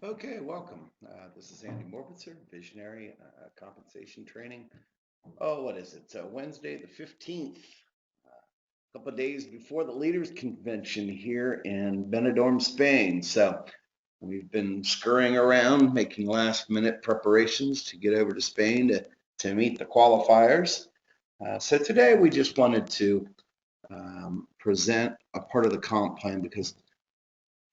Okay, welcome. This is Andy Morbitzer, Visionary Compensation Training. Oh, what is it? Wednesday the 15th, a couple of days before the Leaders Convention here in Benidorm, Spain. So we've been scurrying around, making last minute preparations to get over to Spain to meet the qualifiers. So today we just wanted to present a part of the comp plan because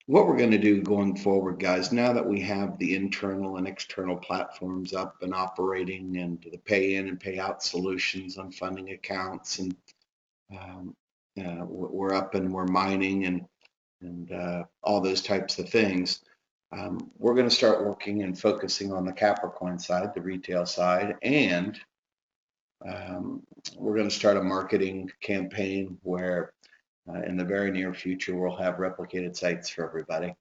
what we're going to do going forward, guys, now that we have the internal and external platforms up and operating and the pay in and pay out solutions on funding accounts, and we're up and we're mining and all those types of things, we're going to start working and focusing on the Capricoin side, the retail side, and we're going to start a marketing campaign where in the very near future, we'll have replicated sites for everybody.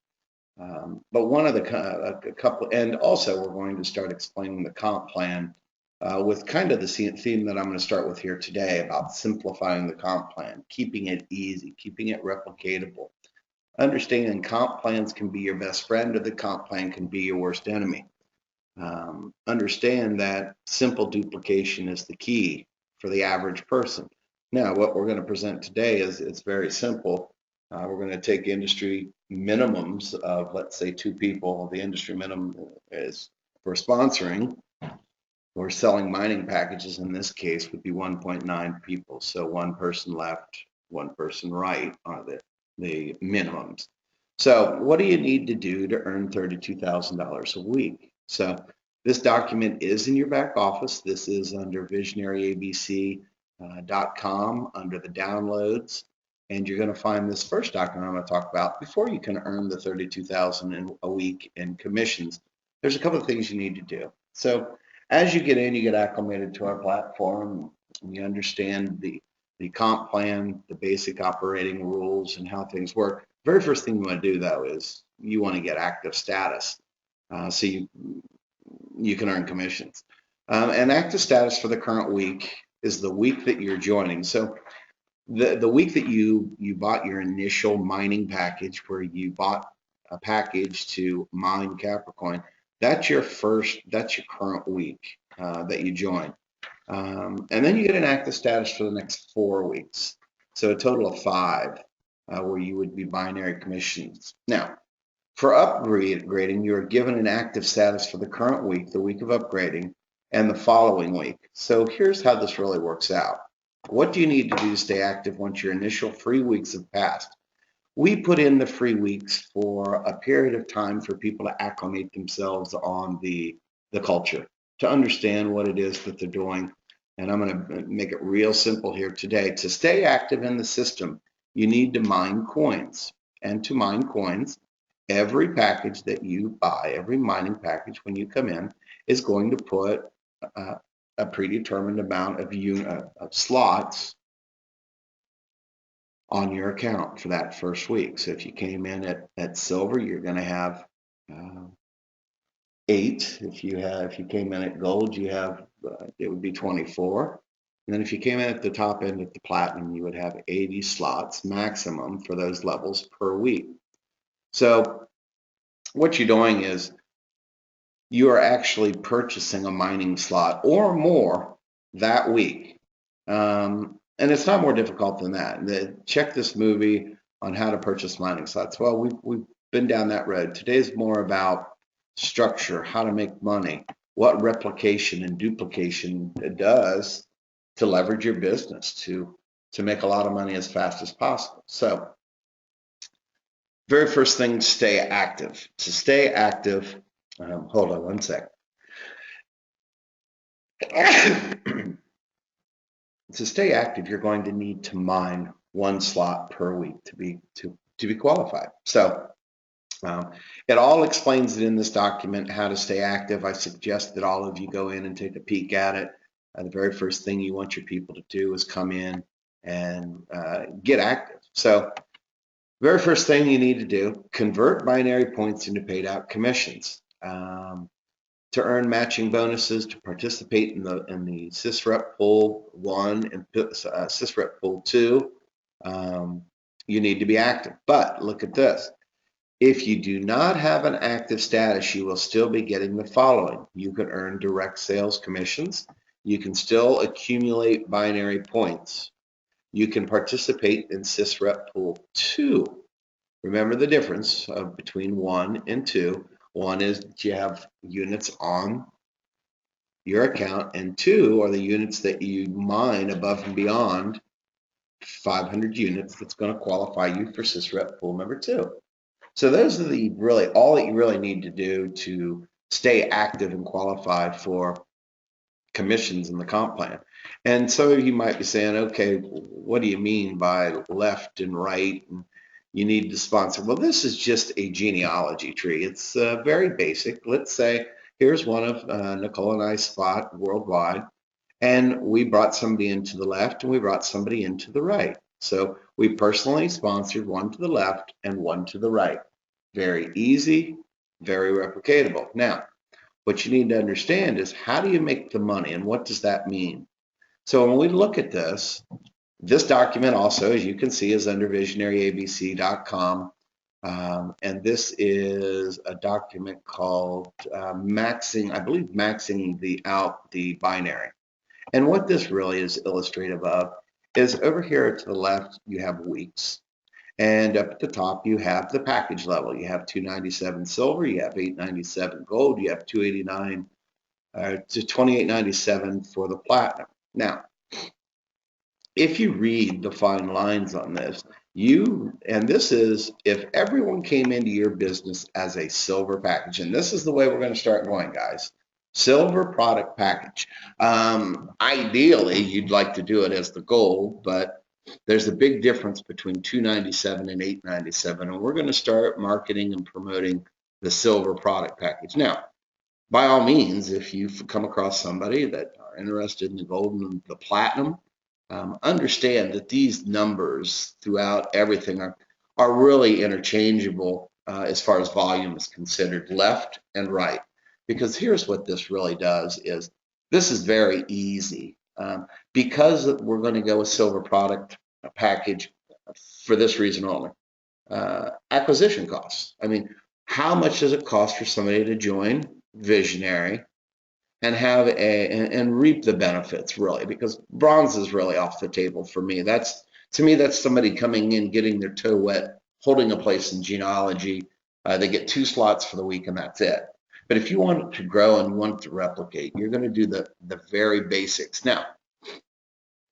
But one of a couple, and also we're going to start explaining the comp plan with kind of the theme that I'm going to start with here today about simplifying the comp plan, keeping it easy, keeping it replicatable. Understanding comp plans can be your best friend or the comp plan can be your worst enemy. Understand that simple duplication is the key for the average person. Now, what we're going to present today is it's very simple. We're going to take industry minimums of, let's say, 2 people. The industry minimum is for sponsoring or selling mining packages. In this case, would be 1.9 people. So 1 person left, 1 person right are the minimums. So what do you need to do to earn $32,000 a week? So this document is in your back office. This is under visionaryabc.com under the downloads, and you're going to find this first document I'm going to talk about before you can earn the $32,000 a week in commissions. There's a couple of things you need to do. So as you get in, you get acclimated to our platform, and you understand the comp plan, the basic operating rules, and how things work. Very first thing you want to do, though, is you want to get active status so you can earn commissions. And active status for the current week is the week that you're joining. So the week that you bought your initial mining package, where you bought a package to mine Capricoin, that's your current week that you join. And then you get an active status for the next 4 weeks. So a total of 5 where you would be binary commissions. Now, for upgrading, you are given an active status for the current week, the week of upgrading, and the following week. So here's how this really works out. What do you need to do to stay active once your initial free weeks have passed? We put in the free weeks for a period of time for people to acclimate themselves on the culture, to understand what it is that they're doing. And I'm going to make it real simple here today. To stay active in the system, you need to mine coins. And to mine coins, every package that you buy, every mining package when you come in, is going to put a predetermined amount of slots on your account for that first week. So if you came in at silver, you're going to have 8. If you came in at gold, you have it would be 24. And then if you came in at the top end at the platinum, you would have 80 slots maximum for those levels per week. So what you're doing is you are actually purchasing a mining slot or more that week. And it's not more difficult than that. Check this movie on how to purchase mining slots. Well, we've been down that road. Today's more about structure, how to make money, what replication and duplication does to leverage your business to make a lot of money as fast as possible. So very first thing, stay active. To stay active, hold on one sec. To stay active, you're going to need to mine 1 slot per week to be qualified. So it all explains it in this document, how to stay active. I suggest that all of you go in and take a peek at it. The very first thing you want your people to do is come in and get active. So very first thing you need to do, convert binary points into paid out commissions. To earn matching bonuses, to participate in the SysRep Pool 1 and SysRep Pool 2, you need to be active. But look at this. If you do not have an active status, you will still be getting the following. You can earn direct sales commissions. You can still accumulate binary points. You can participate in SysRep Pool 2. Remember the difference between 1 and 2. 1 is you have units on your account, and 2 are the units that you mine above and beyond 500 units that's going to qualify you for SysRep Pool number 2. So those are the really all that you really need to do to stay active and qualified for commissions in the comp plan. And some of you might be saying, okay, what do you mean by left and right? And you need to sponsor. Well, this is just a genealogy tree. It's very basic. Let's say here's one of Nicole and I's spot worldwide, and we brought somebody into the left and we brought somebody into the right. So we personally sponsored one to the left and one to the right. Very easy, very replicatable. Now, what you need to understand is how do you make the money and what does that mean? So when we look at this document also, as you can see, is under visionaryabc.com. And this is a document called maxing, I believe maxing the binary. And what this really is illustrative of is over here to the left, you have weeks. And up at the top, you have the package level. You have 297 silver, you have 897 gold, you have 289 to 2897 for the platinum. Now, if you read the fine lines on this, and this is if everyone came into your business as a silver package, and this is the way we're going to start going, guys. Silver product package. Ideally, you'd like to do it as the gold, but there's a big difference between 297 and 897, and we're going to start marketing and promoting the silver product package. Now, by all means, if you've come across somebody that are interested in the gold and the platinum, understand that these numbers throughout everything are really interchangeable as far as volume is considered, left and right. Because here's what this really does is this is very easy. Because we're going to go with silver product package for this reason only. Acquisition costs. I mean, how much does it cost for somebody to join Visionary and have and reap the benefits, really? Because bronze is really off the table for me. To me that's somebody coming in, getting their toe wet, holding a place in genealogy. They get 2 slots for the week and that's it. But if you want to grow and you want to replicate, you're going to do the very basics. Now,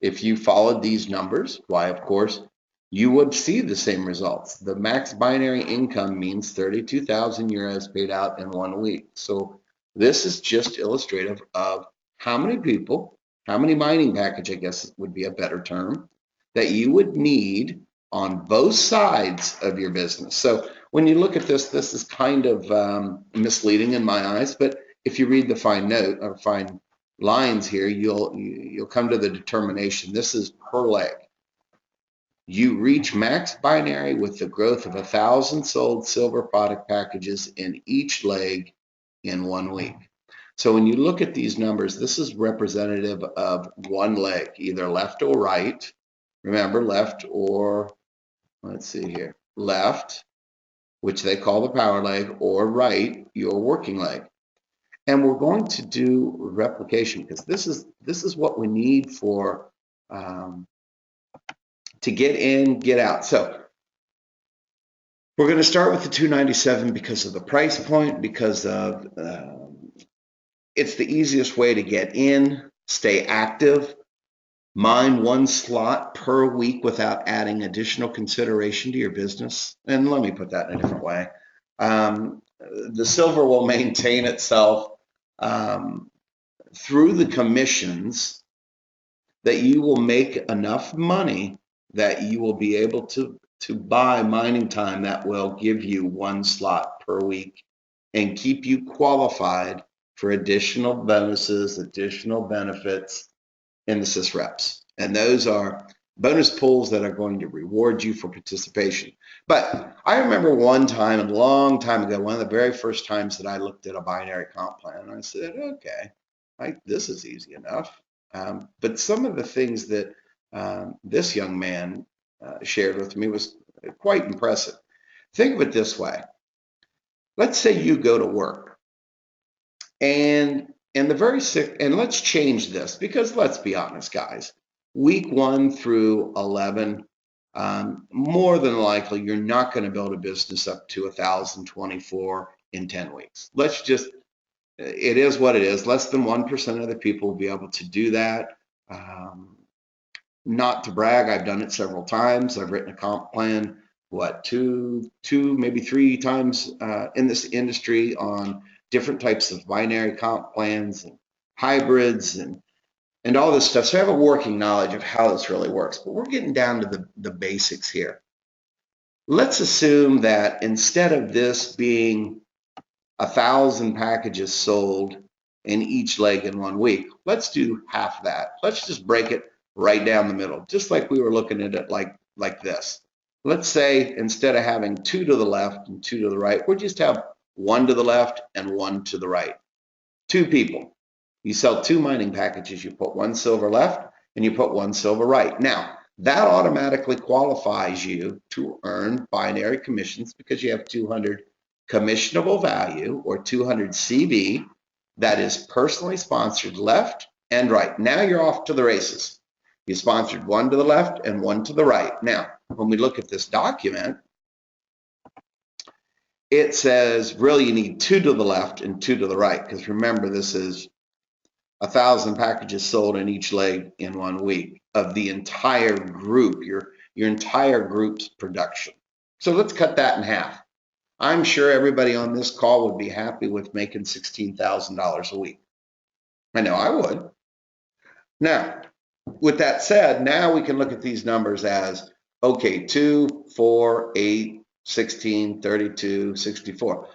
if you followed these numbers, why, of course, you would see the same results. The max binary income means 32,000 euros paid out in 1 week. So this is just illustrative of how many people, how many mining package, I guess would be a better term, that you would need on both sides of your business. So when you look at this, this is kind of misleading in my eyes, but if you read the fine note or fine lines here, you'll come to the determination. This is per leg. You reach max binary with the growth of 1,000 sold silver product packages in each leg in 1 week. So when you look at these numbers, this is representative of 1 leg, either left or right. Remember, left or, let's see here, left, which they call the power leg, or right, your working leg. And we're going to do replication because this is what we need for to get in, get out. So we're going to start with the 297 because of the price point, because of it's the easiest way to get in, stay active, mine 1 slot per week without adding additional consideration to your business. And let me put that in a different way. The silver will maintain itself through the commissions that you will make enough money that you will be able to buy mining time that will give you 1 slot per week and keep you qualified for additional bonuses, additional benefits in the SysReps. And those are bonus pools that are going to reward you for participation. But I remember one time, a long time ago, one of the very first times that I looked at a binary comp plan, I said, okay, this is easy enough. But some of the things that this young man shared with me was quite impressive. Think of it this way. let's say you go to work and the very sick, and let's change this because let's be honest, guys, week 1 through 11, more than likely, you're not going to build a business up to 1,024 in 10 weeks. Let's just, it is what it is. Less than 1% of the people will be able to do that. Not to brag, I've done it several times. I've written a comp plan, two, maybe 3 times in this industry on different types of binary comp plans and hybrids and all this stuff. So I have a working knowledge of how this really works, but we're getting down to the basics here. Let's assume that instead of this being 1,000 packages sold in each leg in 1 week, let's do half that. Let's just break it right down the middle, just like we were looking at it like this. Let's say instead of having 2 to the left and 2 to the right, we'll just have 1 to the left and 1 to the right. 2 people. You sell 2 mining packages, you put 1 silver left and you put 1 silver right. Now, that automatically qualifies you to earn binary commissions because you have 200 commissionable value or 200 CV that is personally sponsored left and right. Now you're off to the races. You sponsored 1 to the left and 1 to the right. Now, when we look at this document, it says really you need 2 to the left and 2 to the right because remember this is 1,000 packages sold in each leg in 1 week of the entire group, your entire group's production. So let's cut that in half. I'm sure everybody on this call would be happy with making $16,000 a week. I know I would. Now, with that said, now we can look at these numbers as, okay, 2, 4, 8, 16, 32, 64.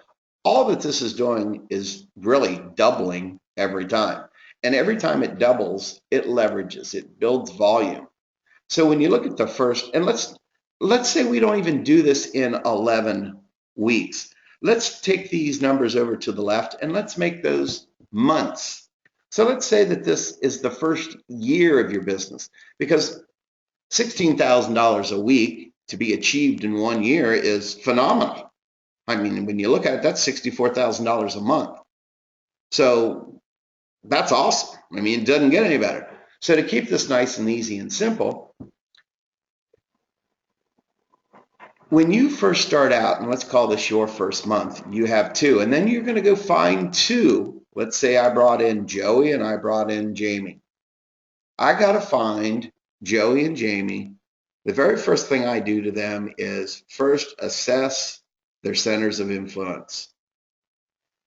All that this is doing is really doubling every time. And every time it doubles, it leverages, it builds volume. So when you look at the first, and let's say we don't even do this in 11 weeks. Let's take these numbers over to the left and let's make those months. So let's say that this is the first year of your business because $16,000 a week to be achieved in 1 year is phenomenal. I mean, when you look at it, that's $64,000 a month. So that's awesome. I mean, it doesn't get any better. So to keep this nice and easy and simple, when you first start out, and let's call this your first month, you have 2, and then you're going to go find 2. Let's say I brought in Joey and I brought in Jamie. I got to find Joey and Jamie. The very first thing I do to them is first assess their centers of influence.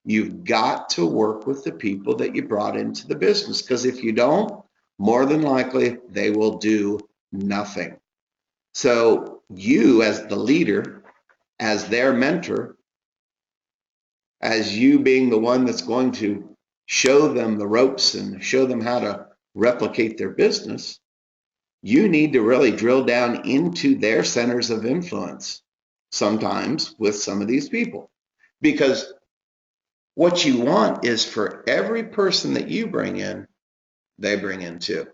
You've got to work with the people that you brought into the business because if you don't, more than likely they will do nothing. So you as the leader, as their mentor, as you being the one that's going to show them the ropes and show them how to replicate their business, you need to really drill down into their centers of influence, sometimes with some of these people. Because what you want is for every person that you bring in, they bring in too.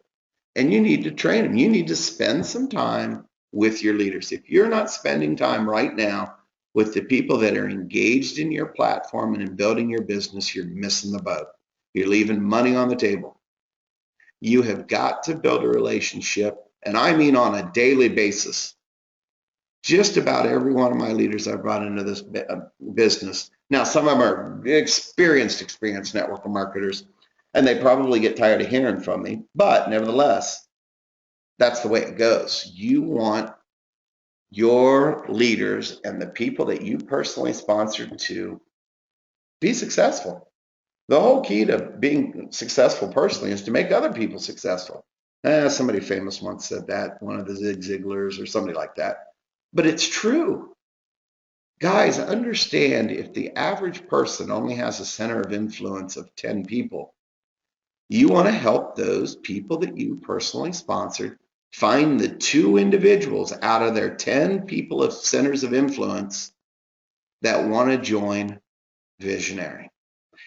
And you need to train them. You need to spend some time with your leaders. If you're not spending time right now with the people that are engaged in your platform and in building your business, you're missing the boat. You're leaving money on the table. You have got to build a relationship, and I mean on a daily basis. Just about every one of my leaders I brought into this business. Now, some of them are experienced network marketers, and they probably get tired of hearing from me, but nevertheless, that's the way it goes. You want your leaders and the people that you personally sponsored to be successful. The whole key to being successful personally is to make other people successful. Somebody famous once said that, one of the Zig Ziglars or somebody like that. But it's true. Guys, understand if the average person only has a center of influence of 10 people, you want to help those people that you personally sponsored find the 2 individuals out of their 10 people of centers of influence that want to join Vizionary.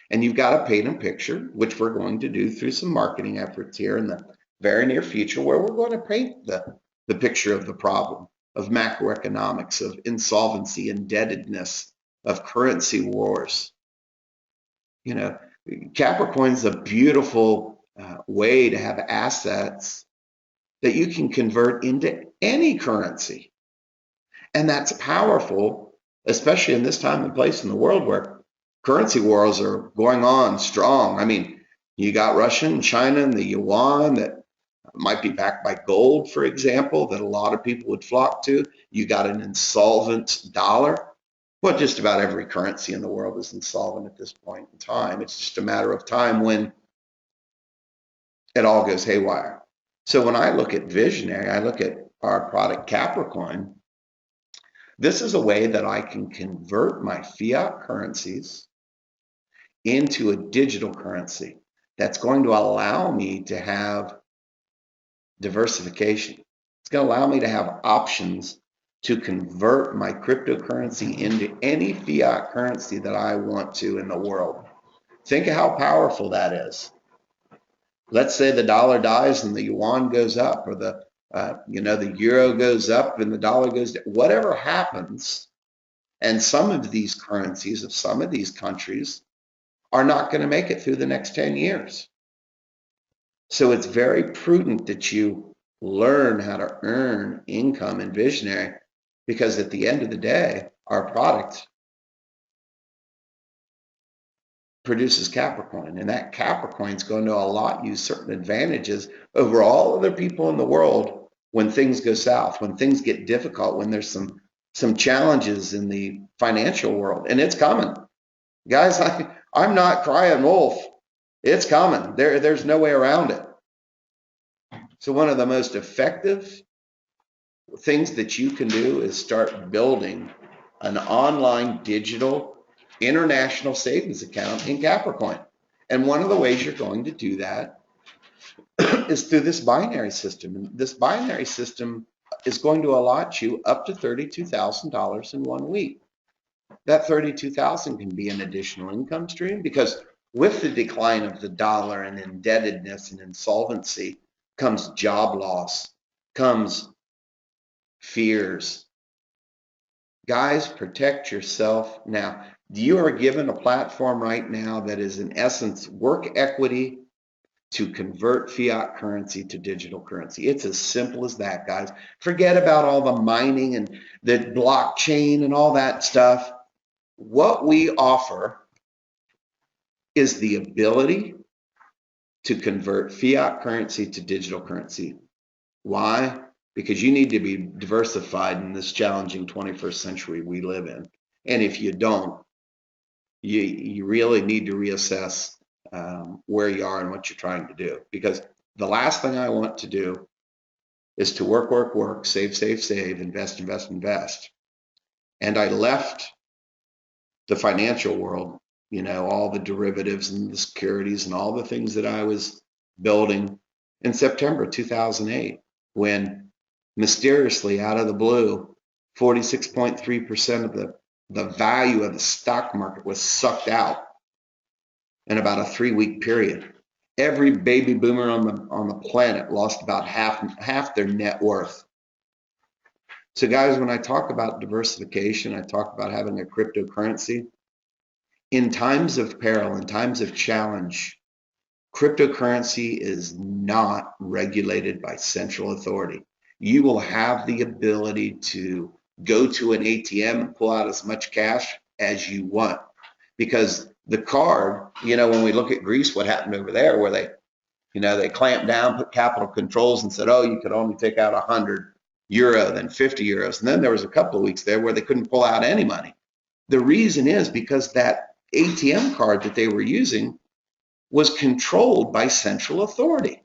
And you've got to paint a picture, which we're going to do through some marketing efforts here in the very near future, where we're going to paint the picture of the problem, of macroeconomics, of insolvency, indebtedness, of currency wars. You know, Capricoin's a beautiful way to have assets that you can convert into any currency. And that's powerful, especially in this time and place in the world where currency wars are going on strong. I mean, you got Russia and China and the yuan that might be backed by gold, for example, that a lot of people would flock to. You got an insolvent dollar. Well, just about every currency in the world is insolvent at this point in time. It's just a matter of time when it all goes haywire. So when I look at Visionary, I look at our product Capricoin. This is a way that I can convert my fiat currencies into a digital currency that's going to allow me to have diversification. It's going to allow me to have options to convert my cryptocurrency into any fiat currency that I want to in the world. Think of how powerful that is. Let's say the dollar dies and the yuan goes up, or the euro goes up and the dollar goes down. Whatever happens, and some of these currencies of some of these countries are not going to make it through the next 10 years. So it's very prudent that you learn how to earn income in Visionary, because at the end of the day, our product produces Capricoin, and that Capricoin is going to allot you certain advantages over all other people in the world when things go south, when things get difficult, when there's some challenges in the financial world, and it's coming. Guys, I'm not crying wolf. It's coming. There's no way around it. So one of the most effective things that you can do is start building an online digital international savings account in Capricoin. And one of the ways you're going to do that is through this binary system. And this binary system is going to allot you up to $32,000 in 1 week. That $32,000 can be an additional income stream, because with the decline of the dollar and indebtedness and insolvency comes job loss, comes fears. Guys, protect yourself now. You are given a platform right now that is in essence work equity to convert fiat currency to digital currency. It's as simple as that, guys. Forget about all the mining and the blockchain and all that stuff. What we offer is the ability to convert fiat currency to digital currency. Why? Because you need to be diversified in this challenging 21st century we live in. And if you don't, you really need to reassess where you are and what you're trying to do. Because the last thing I want to do is to work, save, invest. And I left the financial world, all the derivatives and the securities and all the things that I was building in September 2008, when mysteriously out of the blue, 46.3% of the value of the stock market was sucked out in about a 3-week period. Every baby boomer on the planet lost about half their net worth. So guys, when I talk about diversification, I talk about having a cryptocurrency. In times of peril, in times of challenge, cryptocurrency is not regulated by central authority. You will have the ability to go to an ATM and pull out as much cash as you want, because the card, when we look at Greece, what happened over there, where they clamped down, put capital controls and said, oh, you could only take out 100 euro, then 50 euros. And then there was a couple of weeks there where they couldn't pull out any money. The reason is because that ATM card that they were using was controlled by central authority.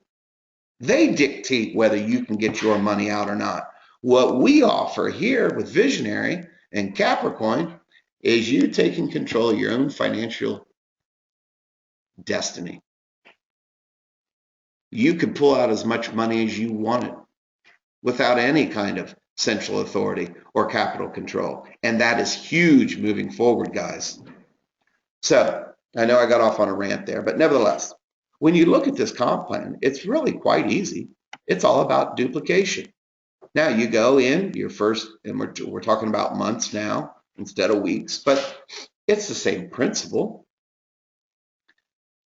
They dictate whether you can get your money out or not. What we offer here with Visionary and Capricoin is you taking control of your own financial destiny. You could pull out as much money as you wanted without any kind of central authority or capital control. And that is huge moving forward, guys. So I know I got off on a rant there, but nevertheless, when you look at this comp plan, it's really quite easy. It's all about duplication. Now you go in your first, and we're talking about months now instead of weeks, but It's the same principle.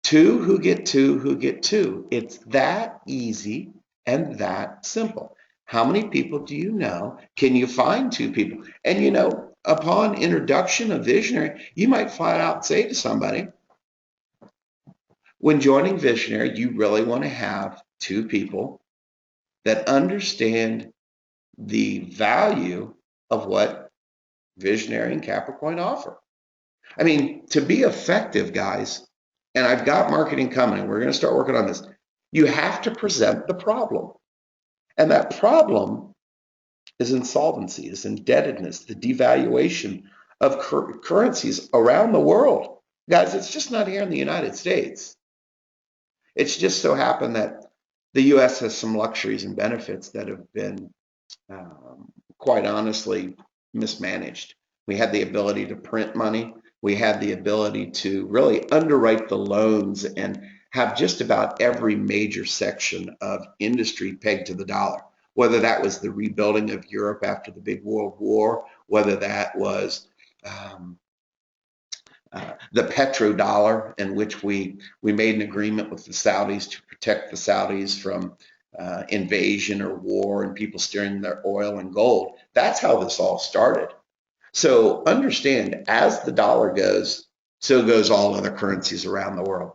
Two who get two who get two. It's that easy and that simple. How many people do you know? Can you find two people? And you know, upon introduction of Visionary, you might flat out say to somebody, when joining Visionary, you really want to have two people that understand the value of what Visionary and Capricoin offer. I mean, to be effective, guys, and I've got marketing coming, and we're going to start working on this, you have to present the problem. And that problem is insolvency, is indebtedness, the devaluation of currencies around the world. Guys, it's just not here in the United States. It's just so happened that the US has some luxuries and benefits that have been, quite honestly, mismanaged. We had the ability to print money. We had the ability to really underwrite the loans and have just about every major section of industry pegged to the dollar, whether that was the rebuilding of Europe after the big World War, whether that was um, the petrodollar, in which we made an agreement with the Saudis to protect the Saudis from invasion or war and people stealing their oil and gold. That's how this all started. So understand, as the dollar goes, so goes all other currencies around the world.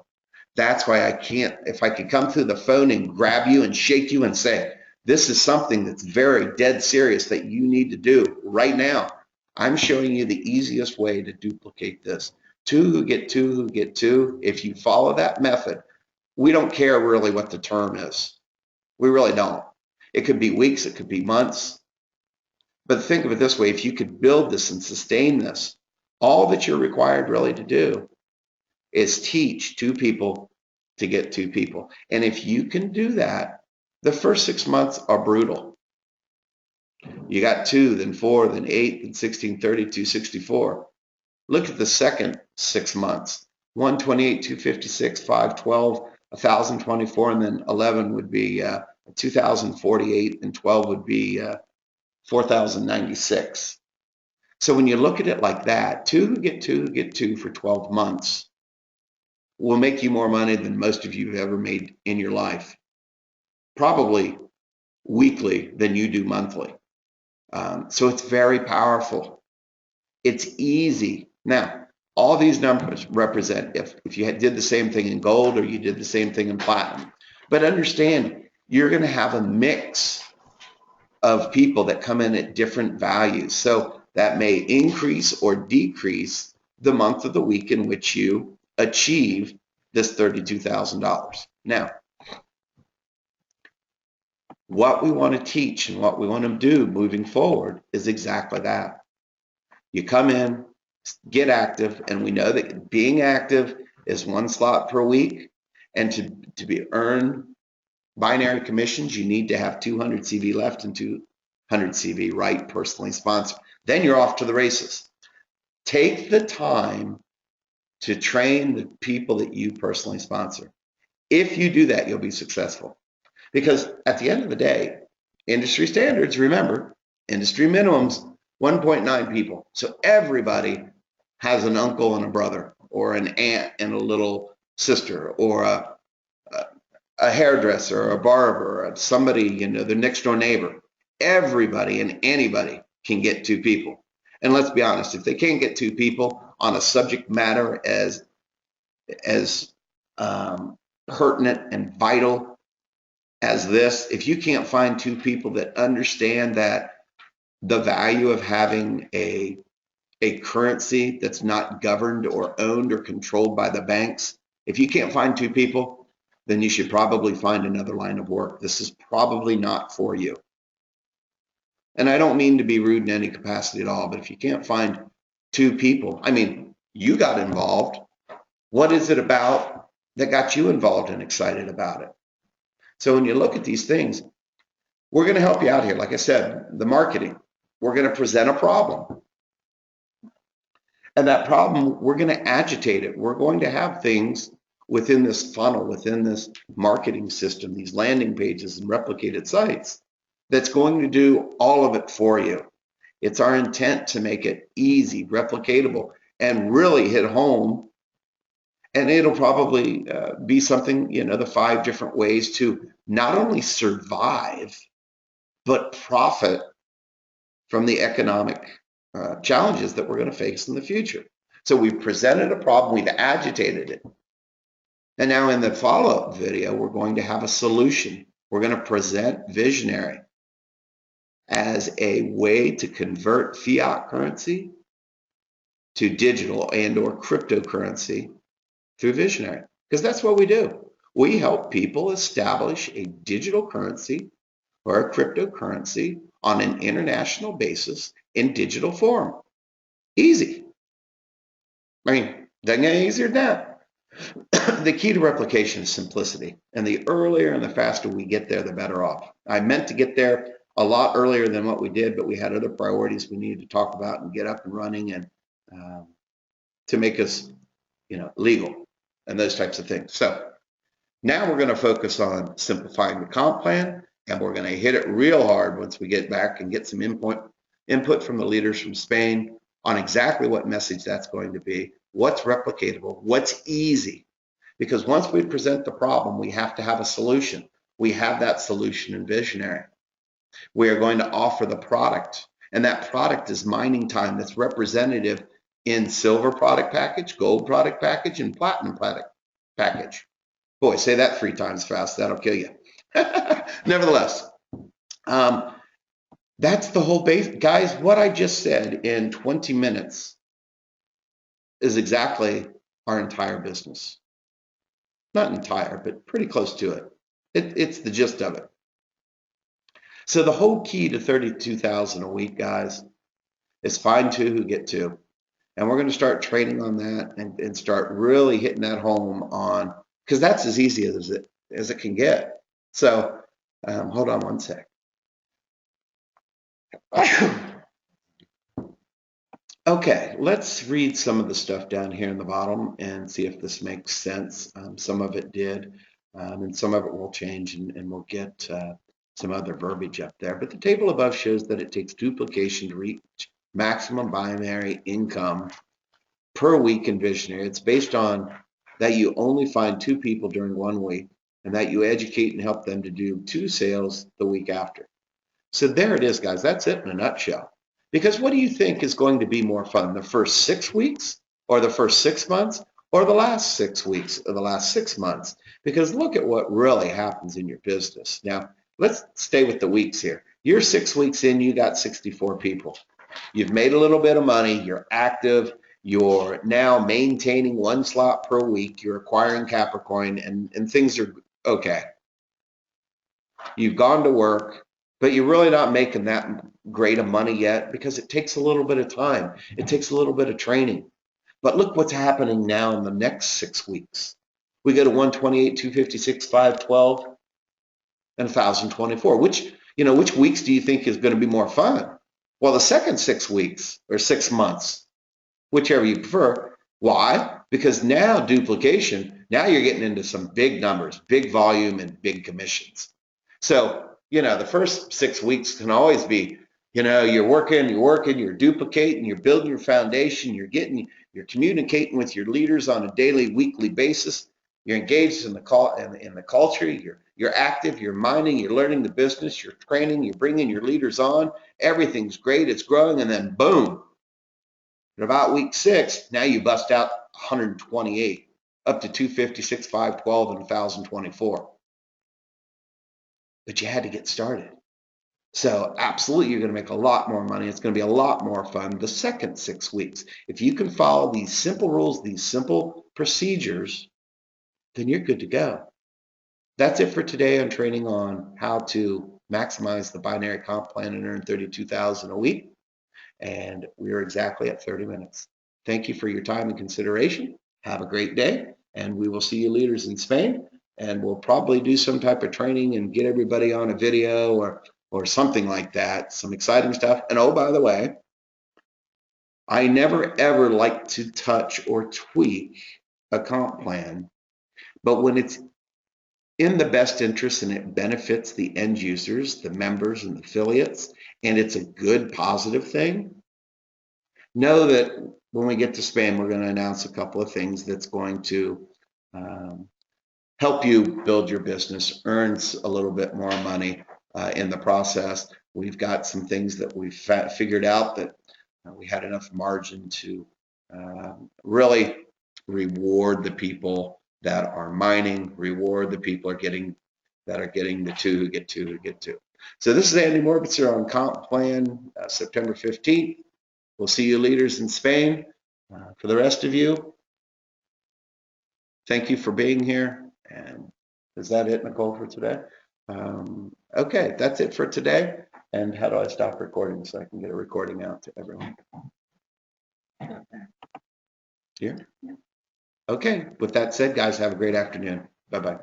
That's why I can't, if I could come through the phone and grab you and shake you and say, this is something that's very dead serious that you need to do right now. I'm showing you the easiest way to duplicate this. Two who get two who get two. If you follow that method, we don't care really what the term is. We really don't. It could be weeks, it could be months. But think of it this way, if you could build this and sustain this, all that you're required really to do is teach two people to get two people. And if you can do that, the first 6 months are brutal. You got two, then four, then eight, then 16, 32, 64. Look at the second 6 months. 128, 256, 512, 1,024, and then 11 would be 2,048, and 12 would be 4,096. So when you look at it like that, two who get two for 12 months will make you more money than most of you have ever made in your life. Probably weekly than you do monthly. So it's very powerful. It's easy. Now, all these numbers represent if you did the same thing in gold or you did the same thing in platinum. But understand, you're going to have a mix of people that come in at different values. So that may increase or decrease the month of the week in which you achieve this $32,000. Now, what we want to teach and what we want to do moving forward is exactly that. You come in, get active, and we know that being active is one slot per week, and to be earn binary commissions, you need to have 200 CV left and 200 CV right, personally sponsored. Then you're off to the races. Take the time to train the people that you personally sponsor. If you do that, you'll be successful. Because at the end of the day, industry standards, remember, industry minimums, 1.9 people. So everybody has an uncle and a brother, or an aunt and a little sister, or a hairdresser, or a barber, or somebody, the next door neighbor. Everybody and anybody can get two people. And let's be honest, if they can't get two people on a subject matter as pertinent and vital as this, if you can't find two people that understand that the value of having a currency that's not governed or owned or controlled by the banks, if you can't find two people, then you should probably find another line of work. This is probably not for you. And I don't mean to be rude in any capacity at all, but if you can't find two people, I mean, you got involved. What is it about that got you involved and excited about it? So when you look at these things, we're going to help you out here. Like I said, the marketing, we're going to present a problem. And that problem, we're going to agitate it. We're going to have things within this funnel, within this marketing system, these landing pages and replicated sites, that's going to do all of it for you. It's our intent to make it easy, replicatable, and really hit home. And it'll probably be something, the 5 different ways to not only survive, but profit from the economic challenges that we're going to face in the future. So we've presented a problem, we've agitated it. And now in the follow-up video, we're going to have a solution. We're going to present Vizionary as a way to convert fiat currency to digital and or cryptocurrency through Vizionary, because that's what we do. We help people establish a digital currency or a cryptocurrency on an international basis in digital form. Easy. I mean, doesn't get any easier than that. The key to replication is simplicity, and the earlier and the faster we get there, the better off. I meant to get there a lot earlier than what we did, but we had other priorities we needed to talk about and get up and running, and to make us, legal and those types of things. So now we're going to focus on simplifying the comp plan, and we're going to hit it real hard once we get back and get some input from the leaders from Spain on exactly what message that's going to be, what's replicatable, what's easy. Because once we present the problem, we have to have a solution. We have that solution in Vizionary. We are going to offer the product, and that product is mining time that's representative in silver product package, gold product package, and platinum product package. Boy, say that 3 times fast, that'll kill you. Nevertheless, that's the whole base. Guys, what I just said in 20 minutes is exactly our entire business. Not entire, but pretty close to it. It's the gist of it. So the whole key to 32,000 a week, guys, is find 2 who get 2. And we're going to start training on that and start really hitting that home on, because that's as easy as it can get. So hold on one sec. Okay, let's read some of the stuff down here in the bottom and see if this makes sense. Some of it did, and some of it will change, and we'll get some other verbiage up there. But the table above shows that it takes duplication to reach maximum binary income per week in Vizionary. It's based on that you only find 2 people during 1 week, and that you educate and help them to do 2 sales the week after. So there it is, guys. That's it in a nutshell. Because what do you think is going to be more fun, the first 6 weeks, or the first 6 months, or the last 6 weeks, or the last 6 months? Because look at what really happens in your business. Now, let's stay with the weeks here. You're 6 weeks in, you got 64 people. You've made a little bit of money, you're active, you're now maintaining 1 slot per week, you're acquiring Capricoin, and things are okay. You've gone to work, but you're really not making that great of money yet because it takes a little bit of time. It takes a little bit of training. But look what's happening now in the next 6 weeks. We go to 128, 256, 512, and 1,024. Which weeks do you think is going to be more fun? Well, the second 6 weeks or 6 months, whichever you prefer. Why? Because now duplication, now you're getting into some big numbers, big volume, and big commissions. So, the first 6 weeks can always be, you're working, you're duplicating, you're building your foundation, you're communicating with your leaders on a daily, weekly basis. You're engaged in the culture. You're active. You're mining. You're learning the business. You're training. You're bringing your leaders on. Everything's great. It's growing, and then boom. At about week 6, now you bust out 128, up to 256, 512, and 1,024. But you had to get started. So absolutely, you're going to make a lot more money. It's going to be a lot more fun the second 6 weeks. If you can follow these simple rules, these simple procedures, then you're good to go. That's it for today on training on how to maximize the binary comp plan and earn 32,000 a week. And we're exactly at 30 minutes. Thank you for your time and consideration. Have a great day, and we will see you leaders in Spain. And we'll probably do some type of training and get everybody on a video or something like that, some exciting stuff. And oh, by the way, I never ever like to touch or tweak a comp plan, but when it's in the best interest and it benefits the end users, the members and the affiliates, and it's a good positive thing, know that when we get to Spain, we're going to announce a couple of things that's going to help you build your business, earn a little bit more money in the process. We've got some things that we've figured out that we had enough margin to really reward the people that are mining, reward the people that are getting the two who get two who get two. So this is Andy Morbitzer on Comp Plan, September 15th. We'll see you leaders in Spain. For the rest of you, thank you for being here. And is that it, Nicole, for today? Okay, that's it for today. And how do I stop recording so I can get a recording out to everyone? Here? Okay, with that said, guys, have a great afternoon. Bye-bye.